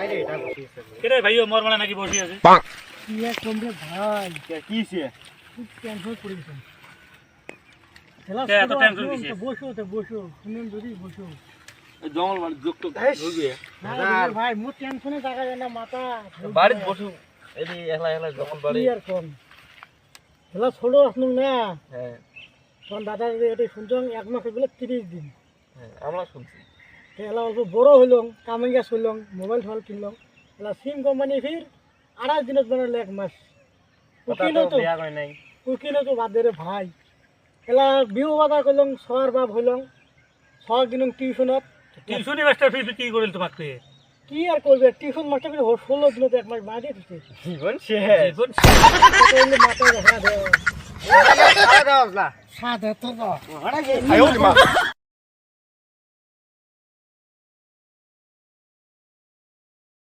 বাইরে এটা বসে আছে কেরে ভাইও মোর মানে নাকি বসে আছে কি এক কমবে ভাই কি সে খুব টেনশন পড়ে গেছে খেলা কে এত টেনশন কিসে? বসো শুনুন যদি বসো জঙ্গল বাড়ি যোগ তো ধরবে ভাই মোর টেনশনে জায়গা যায় না মাথা বাড়িতে বসু এই একলা একলা জঙ্গল বাড়ি কি আর কম খেলা ছোট আসুন না হ্যাঁ তখন দাদা এটা শুনছন 1 মাস বলে 30 দিন হ্যাঁ আমরা শুনছি খেলা অল্প বড় হইলাম কামিঙ্গা চললাম মোবাইল ফোন কিনলাম খেলা সিম কোম্পানি ফির 28 দিনত বানালে 1 মাস কথা উকিলও তো তো বিয়া কই নাই উকিলও তো বাদ দে রে ভাই খেলা বিহু বাদা করলাম সবার বাপ হইলাম সব দিন টিউশনত টিউশনি মাস্টার ফিস কি করিল তোমাকে কি আর করবে টিউশন মাস্টার করে 16 দিনত 1 মাস বাদে দিতে জীবন শেষ জীবন মাথা দেখা দেয় দাও না সাদা তো আয় ওরে মা